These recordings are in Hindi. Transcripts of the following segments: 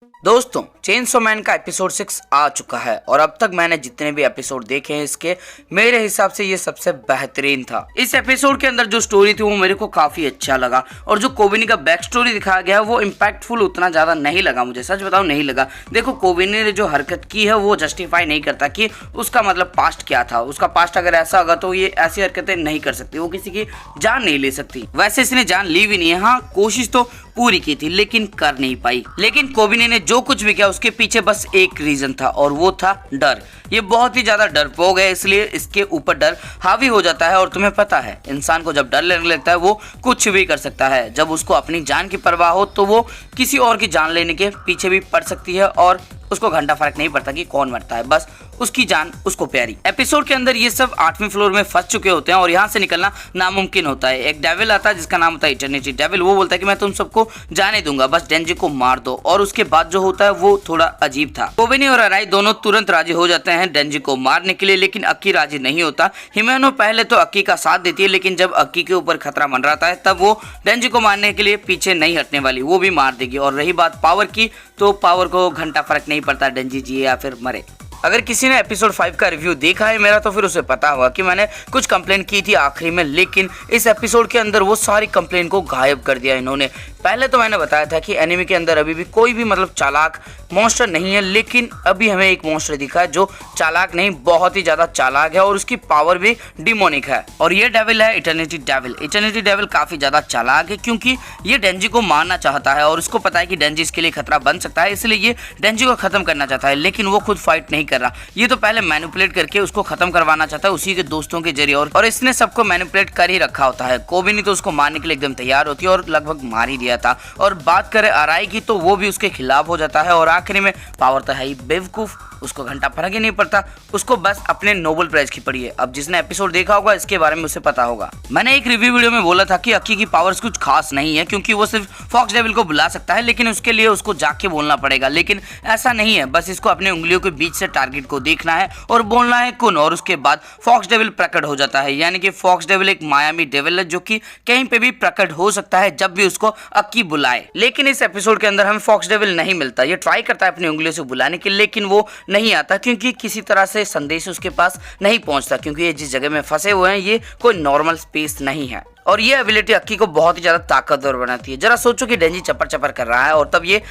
दोस्तों, चेनसो मैन का एपिसोड 6 आ चुका है और अब तक मैंने जितने भी एपिसोड देखे हैं इसके, मेरे हिसाब से ये सबसे बेहतरीन था। इस एपिसोड के अंदर जो स्टोरी थी वो मेरे को काफी अच्छा लगा और जो कोबिनी का बैक स्टोरी दिखाया गया है वो इम्पैक्टफुल उतना ज्यादा नहीं लगा मुझे, सच बताऊं नहीं लगा। देखो, कोबिनी ने जो हरकत की है वो जस्टिफाई नहीं करता कि उसका मतलब पास्ट क्या था। उसका पास्ट अगर ऐसा होगा तो ये ऐसी हरकतें नहीं कर सकती, वो किसी की जान नहीं ले सकती। वैसे इसने जान ली भी नहीं है, हाँ कोशिश तो पूरी की थी लेकिन कर नहीं पाई। लेकिन कोबिनी ने जो कुछ भी किया उसके पीछे बस एक रीजन था और वो था डर। ये बहुत ही ज्यादा डरपोक है, इसलिए इसके ऊपर डर हावी हो जाता है। और तुम्हें पता है, इंसान को जब डर लगने लगता है वो कुछ भी कर सकता है। जब उसको अपनी जान की परवाह हो तो वो किसी और की जान लेने के पीछे भी पड़ सकती है और उसको घंटा फर्क नहीं पड़ता कि कौन मरता है, बस उसकी जान उसको प्यारी। एपिसोड के अंदर ये सब 8वें फ्लोर में फंस चुके होते हैं और यहाँ से निकलना नामुमकिन होता है। एक डेविल आता है जिसका नाम होता है इटर्निटी डेविल। वो बोलता है कि मैं तुम सबको जाने दूंगा, बस डेंजी को मार दो। और उसके बाद जो होता है वो थोड़ा अजीब था। कोबिनी और अराई दोनों तुरंत राजी हो जाते हैं डेंजी को मारने के लिए, लेकिन अक्की राजी नहीं होता। हिमेनो पहले तो अक्की का साथ देती है, लेकिन जब अक्की के ऊपर खतरा मंडराता है तब वो डेंजी को मारने के लिए पीछे नहीं हटने वाली, वो भी मार देगी। और रही बात पावर की, तो पावर को घंटा फर्क नहीं पड़ता डेंजी जिए या फिर मरे। अगर किसी ने एपिसोड 5 का रिव्यू देखा है मेरा तो फिर उसे पता होगा कि मैंने कुछ कंप्लेन की थी आखिरी में, लेकिन इस एपिसोड के अंदर वो सारी कंप्लेन को गायब कर दिया इन्होंने। पहले तो मैंने बताया था कि एनिमे के अंदर अभी भी कोई भी मतलब चालाक मॉन्स्टर नहीं है, लेकिन अभी हमें एक मॉन्स्टर दिखा है जो चालाक नहीं, बहुत ही ज्यादा चालाक है और उसकी पावर भी डिमोनिक है। और ये डेविल है इटर्निटी डेविल। इटर्निटी डेविल काफी ज्यादा चालाक है क्योंकि ये डेंजी को मारना चाहता है और उसको पता है कि डेंजी इसके लिए खतरा बन सकता है, इसलिए ये डेंजी को खत्म करना चाहता है। लेकिन वो खुद फाइट नहीं कर रहा, ये तो पहले मैनिपुलेट करके उसको खत्म करवाना चाहता है उसी के दोस्तों के जरिए। और इसने सबको मैनिपुलेट कर ही रखा होता है। कोबिनी तो उसको मारने के लिए एकदम तैयार होती है और लगभग मार ही दिया था। और बात करें अराई की तो वो भी उसके खिलाफ हो जाता है। और आखिरी में पावर तो है ही बेवकूफ, उसको घंटा फर्क ही नहीं पड़ता, उसको बस अपने नोबल प्राइज की पड़ी है। अब जिसने एपिसोड देखा होगा इसके बारे में उसे पता होगा। मैंने एक रिव्यू वीडियो में बोला था कि अक्की की पावर्स कुछ खास नहीं है क्योंकि वो सिर्फ फॉक्स डेविल को बुला सकता है, लेकिन उसके लिए उसको जाके बोलना पड़ेगा। लेकिन ऐसा नहीं है, बस इसको अपने उंगलियों के बीच से टारगेट को देखना है और बोलना है कुन, और उसके बाद फॉक्स डेविल प्रकट हो जाता है। यानी कि फॉक्स डेविल एक मायामी डेविल है जो कि कहीं पे भी प्रकट हो सकता है जब भी उसको अक्की बुलाए। लेकिन इस एपिसोड के अंदर हमें फॉक्स डेविल नहीं मिलता। ये ट्राई करता है अपनी उंगलियों से बुलाने के, लेकिन वो नहीं आता क्योंकि किसी तरह से संदेश उसके पास नहीं पहुंचता, क्योंकि ये जिस जगह में फंसे हुए हैं ये कोई नॉर्मल स्पेस नहीं है। और ये एबिलिटी अक्की को बहुत ही ज्यादा ताकतवर बनाती है। जरा सोचो कि डेंजी चपर चपर कर रहा है और तब ये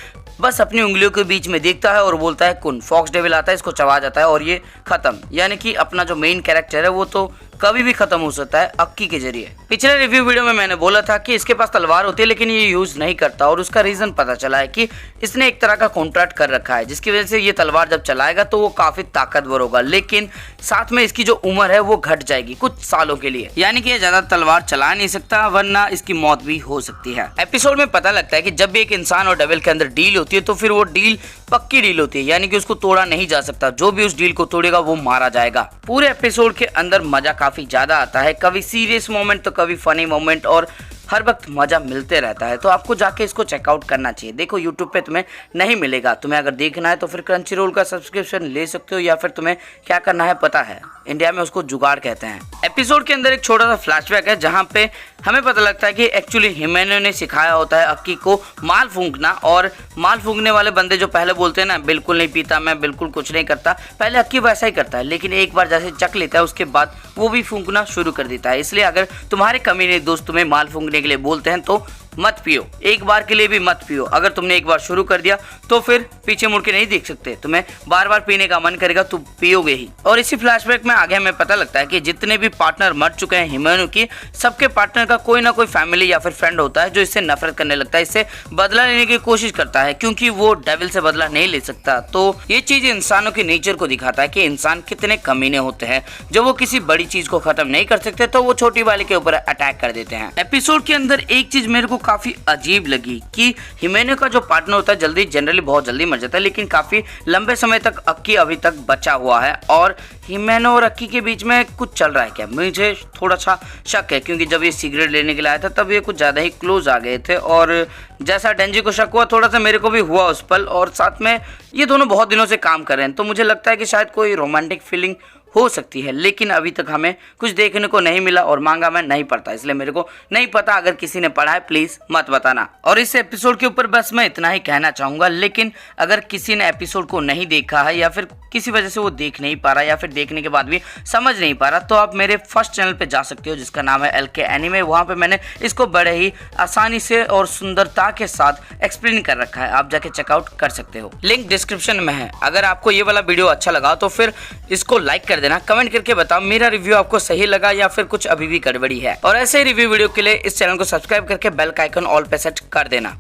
बस अपनी उंगलियों के बीच में देखता है और बोलता है कुन। फॉक्स डेविल आता है, इसको चबा जाता है और ये खत्म। यानी कि अपना जो मेन कैरेक्टर है वो तो कभी भी खत्म हो सकता है अक्की के जरिए। पिछले रिव्यू वीडियो में मैंने बोला था कि इसके पास तलवार होती है लेकिन ये यूज नहीं करता, और उसका रीजन पता चला है कि इसने एक तरह का कॉन्ट्रैक्ट कर रखा है जिसकी वजह से ये तलवार जब चलाएगा तो वो काफी ताकतवर होगा, लेकिन साथ में इसकी जो उम्र है वो घट जाएगी कुछ सालों के लिए। यानी कि ये ज्यादा तलवार चला नहीं सकता, वरना इसकी मौत भी हो सकती है। एपिसोड में पता लगता है कि जब भी एक इंसान और डेविल के अंदर डील होती है तो फिर वो डील पक्की डील होती है, यानी कि उसको तोड़ा नहीं जा सकता। जो भी उस डील को तोड़ेगा वो मारा जाएगा। पूरे एपिसोड के अंदर मजा काफी ज्यादा आता है, कभी सीरियस मोमेंट तो कभी फनी मोमेंट, और हर वक्त मजा मिलते रहता है। तो आपको जाके इसको चेकआउट करना चाहिए। देखो यूट्यूब पे तुम्हें नहीं मिलेगा, तुम्हें अगर देखना है तो फिर क्रंची रोल का सब्सक्रिप्शन ले सकते हो, या फिर तुम्हें क्या करना है पता है, इंडिया में उसको जुगाड़ कहते हैं। एपिसोड के अंदर एक छोटा सा फ्लैशबैक है जहाँ पे हमें पता लगता है कि एक्चुअली हिमेनो ने सिखाया होता है अक्की को माल फूंकना। और माल फूंकने वाले बंदे जो पहले बोलते हैं ना बिल्कुल नहीं पीता, मैं बिल्कुल कुछ नहीं करता, पहले अक्की वैसा ही करता है, लेकिन एक बार जैसे चख लेता है उसके बाद वो भी फूंकना शुरू कर देता है। इसलिए अगर तुम्हारे कमीने दोस्त तुम्हें माल फूंकने के लिए बोलते हैं तो मत पियो, एक बार के लिए भी मत पियो। अगर तुमने एक बार शुरू कर दिया तो फिर पीछे मुड़ के नहीं देख सकते, तुम्हें बार बार पीने का मन करेगा तो पियोगे ही। और इसी फ्लैशबैक में आगे हमें पता लगता है कि जितने भी पार्टनर मर चुके हैं हिमेनो की, सबके पार्टनर का कोई ना कोई फैमिली या फिर फ्रेंड होता है जो इससे नफरत करने लगता है, इससे बदला लेने की कोशिश करता है क्योंकि वो डेविल से बदला नहीं ले सकता। तो ये चीज इंसानों की नेचर को दिखाता है कि इंसान कितने कमीने होते हैं। जब वो किसी बड़ी चीज को खत्म नहीं कर सकते तो वो छोटी वाले के ऊपर अटैक कर देते हैं। एपिसोड के अंदर एक चीज मेरे को काफी अजीब लगी कि हिमेनो का जो पार्टनर होता है जल्दी जनरली बहुत जल्दी मर जाता है, लेकिन काफी लंबे समय तक अक्की अभी तक बचा हुआ है। और हिमेनो और अक्की के बीच में कुछ चल रहा है क्या, मुझे थोड़ा सा शक है क्योंकि जब ये सिगरेट लेने के लिए आया था तब ये कुछ ज्यादा ही क्लोज आ गए थे। और जैसा डेंजी को शक हुआ थोड़ा सा मेरे को भी हुआ उस पल, और साथ में ये दोनों बहुत दिनों से काम कर रहे हैं तो मुझे लगता है कि शायद कोई रोमांटिक फीलिंग हो सकती है, लेकिन अभी तक हमें कुछ देखने को नहीं मिला और मांगा मैं नहीं पढ़ता, इसलिए मेरे को नहीं पता। अगर किसी ने पढ़ा है प्लीज मत बताना। और इस एपिसोड के ऊपर बस मैं इतना ही कहना चाहूंगा, लेकिन अगर किसी ने एपिसोड को नहीं देखा है या फिर किसी वजह से वो देख नहीं पा रहा या फिर देखने के बाद भी समझ नहीं पा रहा, तो आप मेरे फर्स्ट चैनल पे जा सकते हो जिसका नाम है LK एनीमे। वहां पे मैंने इसको बड़े ही आसानी से और सुंदरता के साथ एक्सप्लेन कर रखा है, आप जाके चेकआउट कर सकते हो, लिंक डिस्क्रिप्शन में है। अगर आपको ये वाला वीडियो अच्छा लगा तो फिर इसको लाइक कर देना, कमेंट करके बताओ मेरा रिव्यू आपको सही लगा या फिर कुछ अभी भी गड़बड़ी है। और ऐसे ही रिव्यू वीडियो के लिए इस चैनल को सब्सक्राइब करके बेल का आइकन ऑल पे सेट कर देना।